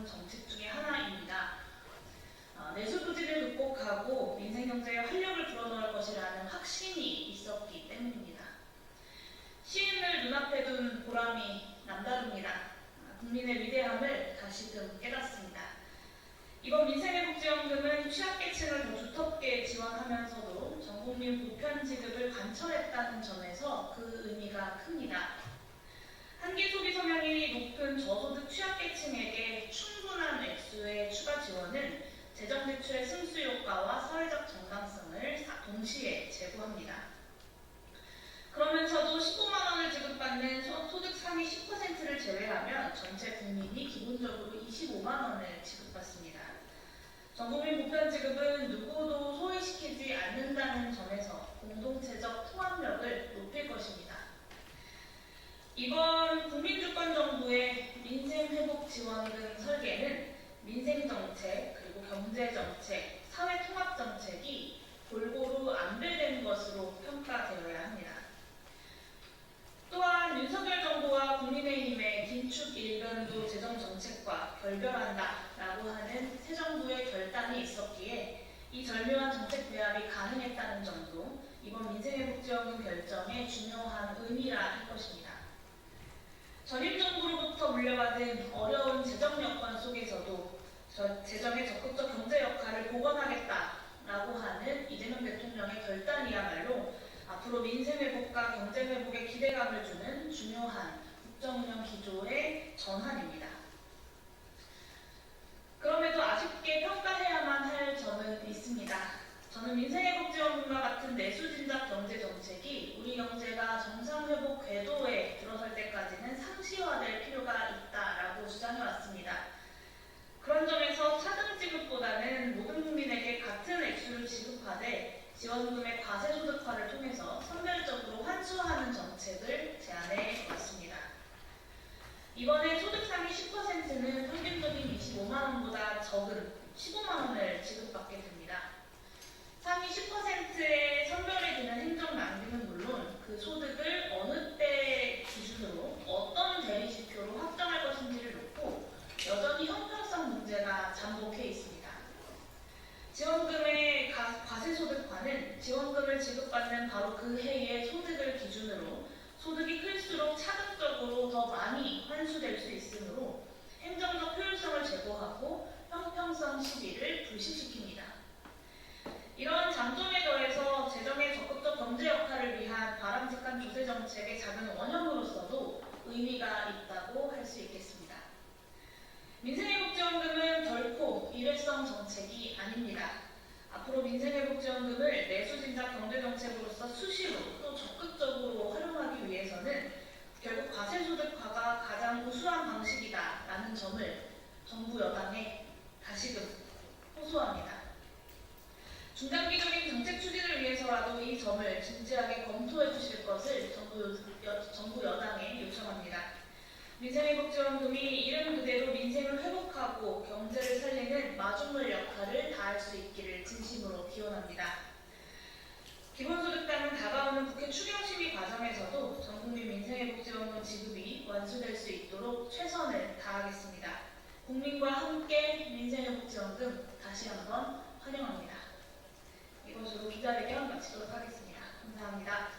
정책 중에 하나입니다. 내수 부진을 극복하고 민생 경제에 활력을 불어넣을 것이라는 확신이 있었기 때문입니다. 시민을 눈앞에 둔 보람이 남다릅니다. 국민의 위대함을 다시금 깨닫습니다. 이번 민생회복지원금은 취약계층을 더 두텁게 지원하면서도 전국민 보편 지급을 관철했다는 점에서 그 의미가 큽니다. 한기 소비 성향이 높은 저소득 취약계층에게 충분한 액수의 추가 지원은 재정 지출의 승수 효과와 사회적 정당성을 동시에 제고합니다. 그러면서도 15만 원을 지급받는 소득 상위 10%를 제외하면 전체 국민이 기본적으로 25만 원을 지급받습니다. 전국민 보편 지급은 누구도 소외시키지 않는다는 점에서 공동체적 통합력을 높일 것입니다. 이번 국민주권정부의 민생회복지원금 설계는 민생정책, 그리고 경제정책, 사회통합정책이 골고루 안배된 것으로 평가되어야 합니다. 또한 윤석열 정부와 국민의힘의 긴축 일변도 재정정책과 결별한다라고 하는 새 정부의 결단이 있었기에 이 절묘한 정책 배합이 가능했다는 점도 이번 민생회복지원금 결정의 중요한 의미라 할 것입니다. 전임 정부로부터 물려받은 어려운 재정 여건 속에서도 재정의 적극적 경제 역할을 복원하겠다라고 하는 이재명 대통령의 결단이야말로 앞으로 민생회복과 경제회복에 기대감을 주는 중요한 국정운영 기조의 전환입니다. 그럼에도 아쉽게 평가해야만 할 점은 있습니다. 저는 민생회복지원금과 같은 내수진작 경제정책이 우리 경제가 정상회복 궤도에 들어설 때까지는 상시화될 필요가 있다라고 주장해왔습니다. 그런 점에서 차등 지급보다는 모든 국민에게 같은 액수를 지급하되 지원금의 과세소득화를 통해서 선별적으로 환수하는 정책을 제안해 왔습니다. 이번에 소득 상위 10%는 평균적인 25만 원보다 적은 15만 원을 지급받게 됩니다. 상위 10%의 선별에 드는 행정 낭비는 물론 그 소득을 어느 때 기준으로 어떤 대리지표로 확정할 것인지를 놓고 여전히 형평성 문제가 잠복해 있습니다. 지원금의 과세소득화는 지원금을 지급받는 바로 그 해의 소득을 기준으로 소득이 클수록 차등적으로 더 많이 환수될 수 있으므로 행정적 효율성을 제고하고 형평성 시비를 불식시킵니다. 이런 장점에 더해서 재정의 적극적 경제 역할을 위한 바람직한 조세 정책의 작은 원형으로서도 의미가 있다고 할 수 있겠습니다. 민생회복지원금은 결코 일회성 정책이 아닙니다. 앞으로 민생회복지원금을 내수진작 경제정책으로서 수시로 또 적극적으로 활용하기 위해서는 결국 과세소득화가 가장 우수한 방식이다라는 점을 정부 여당에 다시금 호소합니다. 중장기적인 정책 추진을 위해서라도 이 점을 진지하게 검토해 주실 것을 정부 여당에 요청합니다. 민생회복지원금이 이름 그대로 민생을 회복하고 경제를 살리는 마중물 역할을 다할 수 있기를 진심으로 기원합니다. 기본소득당은 다가오는 국회 추경심의 과정에서도 전국민 민생회복지원금 지급이 완수될 수 있도록 최선을 다하겠습니다. 국민과 함께 민생회복지원금 다시 한번 환영합니다. 이것으로 기자회견 마치도록 하겠습니다. 감사합니다.